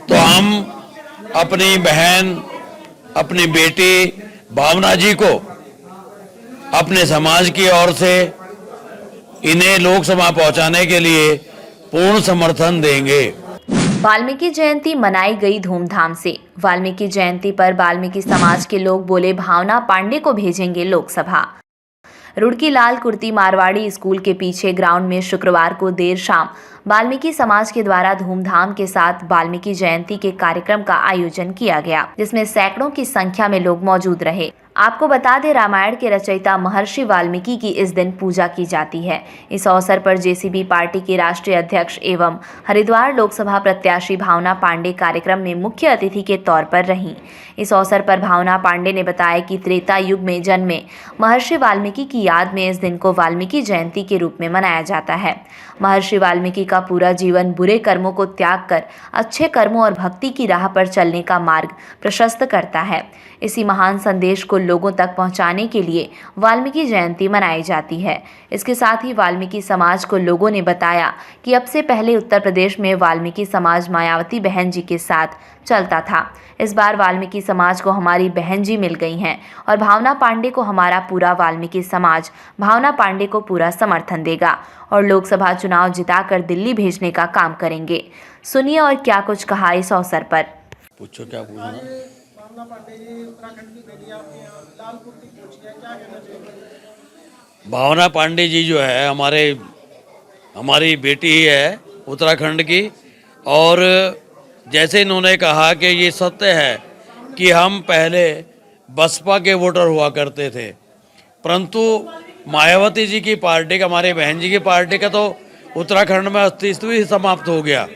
तो हम अपनी बहन, अपनी बेटी भावना जी को अपने समाज की ओर से इन्हें लोकसभा पहुंचाने के लिए पूर्ण समर्थन देंगे। वाल्मीकि जयंती मनाई गई धूमधाम से। वाल्मीकि जयंती पर वाल्मीकि समाज के लोग बोले भावना पांडे को भेजेंगे लोकसभा। रुड़की लाल कुर्ती मारवाड़ी स्कूल के पीछे ग्राउंड में शुक्रवार को देर शाम वाल्मीकि समाज के द्वारा धूमधाम के साथ वाल्मीकि जयंती के कार्यक्रम का आयोजन किया गया, जिसमें सैकड़ों की संख्या में लोग मौजूद रहे। आपको बता दें, रामायण के रचयिता महर्षि वाल्मीकि की इस दिन पूजा की जाती है। इस अवसर पर जेसीबी पार्टी के राष्ट्रीय अध्यक्ष एवं हरिद्वार लोकसभा प्रत्याशी भावना पांडे कार्यक्रम में मुख्य अतिथि के तौर पर रहीं। इस अवसर पर भावना पांडे ने बताया कि त्रेता युग में जन्मे महर्षि वाल्मीकि की याद में इस दिन को वाल्मीकि जयंती के रूप में मनाया जाता है। महर्षि वाल्मीकि का पूरा जीवन बुरे कर्मों को त्याग कर अच्छे कर्मों और भक्ति की राह पर चलने का मार्ग प्रशस्त करता है। इसी महान संदेश को लोगों तक पहुंचाने के लिए वाल्मीकि जयंती मनाई जाती है। इसके साथ ही वाल्मीकि समाज को लोगों ने बताया कि अब से पहले उत्तर प्रदेश में वाल्मीकि समाज मायावती बहन जी के साथ चलता था। इस बार वाल्मीकि समाज को हमारी बहन जी मिल गई हैं और भावना पांडे को हमारा पूरा वाल्मीकि समाज भावना पांडे को पूरा समर्थन देगा और लोकसभा चुनाव जिताकर दिल्ली भेजने का काम करेंगे। सुनिए और क्या कुछ कहा इस अवसर पर। पूछो क्या पूछना। भावना पांडे जी उत्तराखंड की बेटी आपके यहाँ लाल कुर्ती पहुंची है, क्या कहना चाहिए? भावना पांडे जी जो है हमारी बेटी ही है उत्तराखंड की, और जैसे इन्होंने कहा कि ये सत्य है कि हम पहले बसपा के वोटर हुआ करते थे, परंतु मायावती जी की पार्टी का, हमारे बहन जी की पार्टी का तो उत्तराखंड में अस्तित्व ही समाप्त हो गया।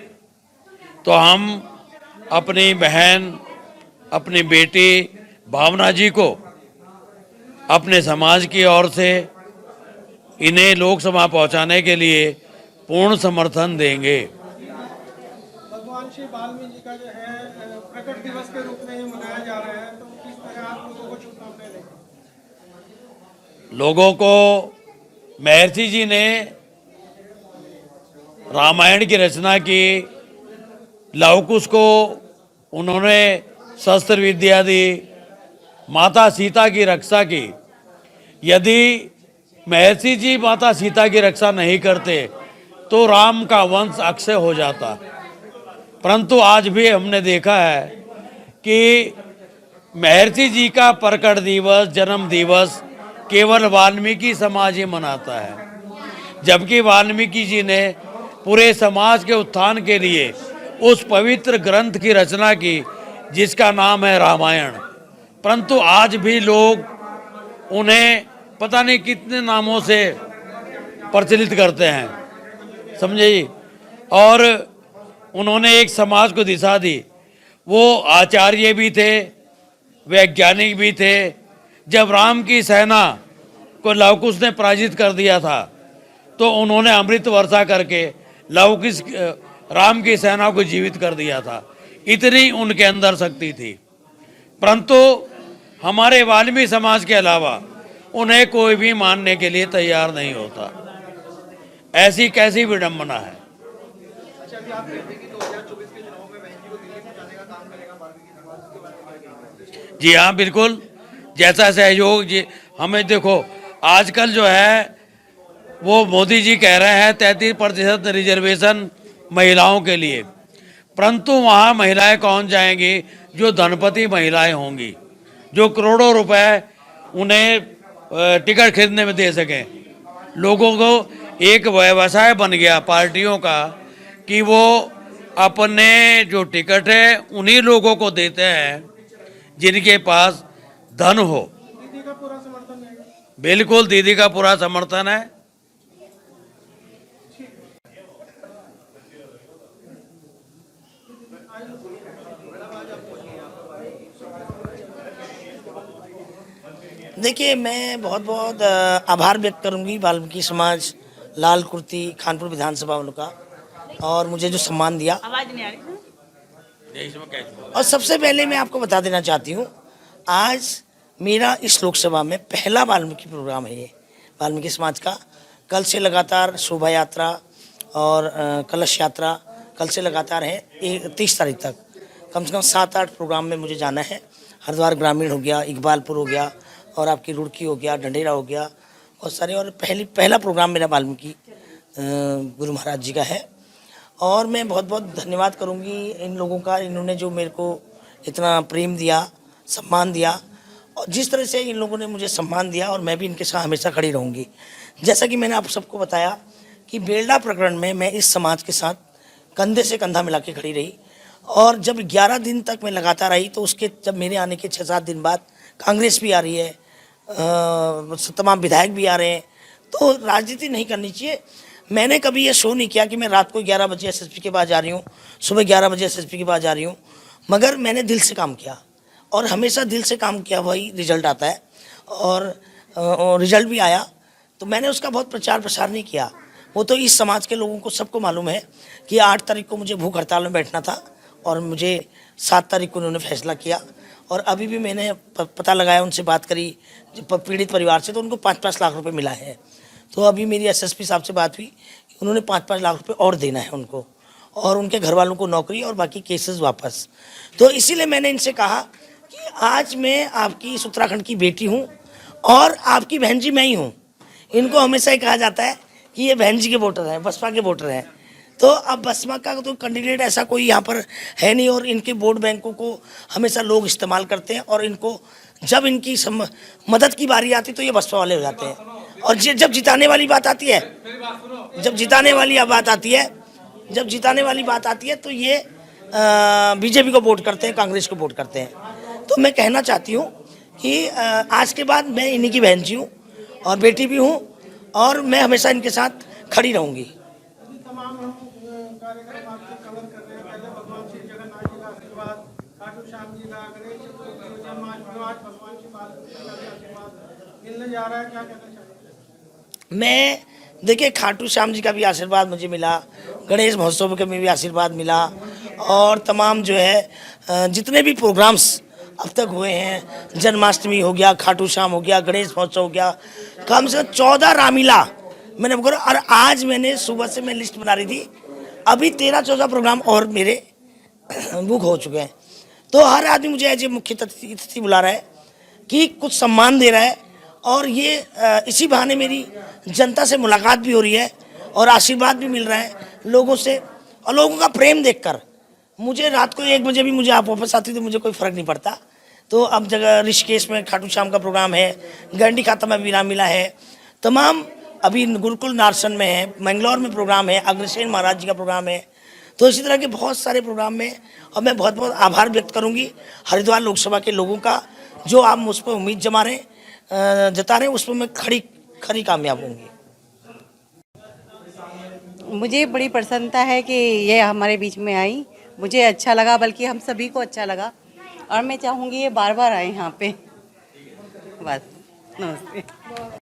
तो हम अपनी बहन, अपनी बेटी भावना जी को अपने समाज की ओर से इन्हें लोकसभा पहुंचाने के लिए पूर्ण समर्थन देंगे। भगवान श्री वाल्मीकि जी का जो है प्रकट दिवस के रूप में ये मनाया जा रहा है, तो किस तरह आप लोगों को शुभकामनाएं देंगे? लोगों को महर्षि जी ने रामायण की रचना की, लवकुश को उन्होंने शस्त्र विद्या दी, माता सीता की रक्षा की। यदि महर्षि जी माता सीता की रक्षा नहीं करते तो राम का वंश अक्षय हो जाता, परंतु आज भी हमने देखा है कि महर्षि जी का प्रकट दिवस, जन्म दिवस केवल वाल्मीकि समाज ही मनाता है, जबकि वाल्मीकि जी ने पूरे समाज के उत्थान के लिए उस पवित्र ग्रंथ की रचना की जिसका नाम है रामायण। परंतु आज भी लोग उन्हें पता नहीं कितने नामों से प्रचलित करते हैं, समझे जी। और उन्होंने एक समाज को दिशा दी। वो आचार्य भी थे, वैज्ञानिक भी थे। जब राम की सेना को लवकुश ने पराजित कर दिया था तो उन्होंने अमृत वर्षा करके लवकुश राम की सेना को जीवित कर दिया था। इतनी उनके अंदर शक्ति थी, परंतु हमारे वाल्मीकि समाज के अलावा उन्हें कोई भी मानने के लिए तैयार नहीं होता। ऐसी कैसी विडंबना है। अच्छा, अभी आप कहते हैं कि 2024 के चुनाव में बहन जी को दिल्ली पहुंचाने का काम करेगा वाल्मीकि समाज, उसके बारे में क्या कहेंगे? जी हाँ, बिल्कुल। जैसा सहयोग जी हमें, देखो आजकल जो है वो मोदी जी कह रहे हैं 33% रिजर्वेशन महिलाओं के लिए, परंतु वहाँ महिलाएं कौन जाएंगी? जो धनपति महिलाएं होंगी, जो करोड़ों रुपए उन्हें टिकट खरीदने में दे सकें। लोगों को एक व्यवसाय बन गया पार्टियों का कि वो अपने जो टिकट है उन्हीं लोगों को देते हैं जिनके पास धन हो। दीदी का पूरा समर्थन है? बिल्कुल, दीदी का पूरा समर्थन है। देखिए, मैं बहुत बहुत आभार व्यक्त करूंगी वाल्मीकि समाज लाल कुर्ती खानपुर विधानसभा वालों का, और मुझे जो सम्मान दिया। और सबसे पहले मैं आपको बता देना चाहती हूँ, आज मेरा इस लोकसभा में पहला वाल्मीकि प्रोग्राम है। ये वाल्मीकि समाज का कल से लगातार शोभा यात्रा और कलश यात्रा कल से लगातार है 30 तारीख तक। कम से कम 7-8 प्रोग्राम में मुझे जाना है। हरिद्वार ग्रामीण हो गया, इकबालपुर हो गया, और आपकी रुड़की हो गया, ढंढेरा हो गया, और सारे। और पहला प्रोग्राम मेरा वाल्मीकि गुरु महाराज जी का है। और मैं बहुत बहुत धन्यवाद करूंगी इन लोगों का, इन्होंने जो मेरे को इतना प्रेम दिया, सम्मान दिया, और जिस तरह से इन लोगों ने मुझे सम्मान दिया, और मैं भी इनके साथ हमेशा खड़ी रहूंगी। जैसा कि मैंने आप सबको बताया कि बेलडा प्रकरण में मैं इस समाज के साथ कंधे से कंधा मिला के खड़ी रही, और जब 11 दिन तक मैं लगातार रही, तो उसके जब मेरे आने के 6-7 दिन बाद कांग्रेस भी आ रही है, तमाम विधायक भी आ रहे हैं, तो राजनीति नहीं करनी चाहिए। मैंने कभी ये शो नहीं किया कि मैं रात को 11 बजे एसएसपी के पास जा रही हूँ, सुबह 11 बजे एसएसपी के पास जा रही हूँ, मगर मैंने दिल से काम किया, और हमेशा दिल से काम किया वही रिजल्ट आता है, और रिजल्ट भी आया। तो मैंने उसका बहुत प्रचार प्रसार नहीं किया। वो तो इस समाज के लोगों को सबको मालूम है कि 8 तारीख को मुझे भूख हड़ताल में बैठना था, और मुझे 7 तारीख को उन्होंने फैसला किया। और अभी भी मैंने पता लगाया, उनसे बात करी पीड़ित परिवार से, तो उनको 5-5 लाख रुपए मिला है। तो अभी मेरी एसएसपी साहब से बात हुई, उन्होंने 5-5 लाख रुपए और देना है उनको, और उनके घर वालों को नौकरी और बाकी केसेस वापस। तो इसीलिए मैंने इनसे कहा कि आज मैं आपकी इस उत्तराखंड की बेटी हूँ, और आपकी बहन जी मैं ही हूँ। इनको हमेशा ही कहा जाता है कि ये बहन जी के वोटर हैं, बसपा के वोटर हैं। तो अब बसपा का तो कैंडिडेट ऐसा कोई यहाँ पर है नहीं, और इनके वोट बैंकों को हमेशा लोग इस्तेमाल करते हैं, और इनको जब इनकी मदद की बारी आती तो ये बसपा वाले हो जाते हैं। और जब जिताने वाली बात आती है, जब जिताने वाली बात आती है तो ये बीजेपी को वोट करते हैं, कांग्रेस को वोट करते हैं। तो मैं कहना चाहती हूँ कि आज के बाद मैं इन्हीं की बहन जी हूँ और बेटी भी हूँ, और मैं हमेशा इनके साथ खड़ी रहूँगी। तमाम हम कार्यक्रम आपके कवर कर रहे हैं। पहले भगवान श्री जगन्नाथ जी का आशीर्वाद, खाटू श्याम जी का, गणेश चतुर्थी, जन्माष्टमी, आज भगवान श्री बालकृष्ण का आशीर्वाद मिलने जा रहा है, क्या कहना चाहिए? मैं देखिए, खाटू श्याम जी का भी आशीर्वाद मुझे मिला, गणेश महोत्सव के में भी आशीर्वाद मिला, और तमाम जो है जितने भी प्रोग्राम्स अब तक हुए हैं, जन्माष्टमी हो गया, खाटू श्याम हो गया, गणेश महोत्सव हो गया, कम से कम 14 रामलीला मैंने पकड़ा। और आज मैंने सुबह से मैं लिस्ट बना रही थी, अभी 13-14 प्रोग्राम और मेरे बुक हो चुके हैं। तो हर आदमी मुझे एज ए मुख्य अतिथि बुला रहा है कि कुछ सम्मान दे रहा है, और ये इसी बहाने मेरी जनता से मुलाकात भी हो रही है, और आशीर्वाद भी मिल रहा है लोगों से, और लोगों का प्रेम देखकर मुझे रात को 1 बजे भी मुझे आप वापस आती तो मुझे कोई फ़र्क नहीं पड़ता। तो अब जगह ऋषिकेश में खाटू श्याम का प्रोग्राम है, गंडी खाता में भी रामलीला है, तमाम अभी गुरुकुल नारसन में है, मंगलौर में प्रोग्राम है, अग्रसेन महाराज जी का प्रोग्राम है। तो इसी तरह के बहुत सारे प्रोग्राम में, और मैं बहुत बहुत आभार व्यक्त करूंगी हरिद्वार लोकसभा के लोगों का, जो आप मुझ पर उम्मीद जता रहे हैं, उस पर मैं खरी कामयाब होंगी। मुझे बड़ी प्रसन्नता है कि ये हमारे बीच में आई, मुझे अच्छा लगा, बल्कि हम सभी को अच्छा लगा, और मैं चाहूँगी ये बार बार आए यहाँ पे। बस, नमस्ते।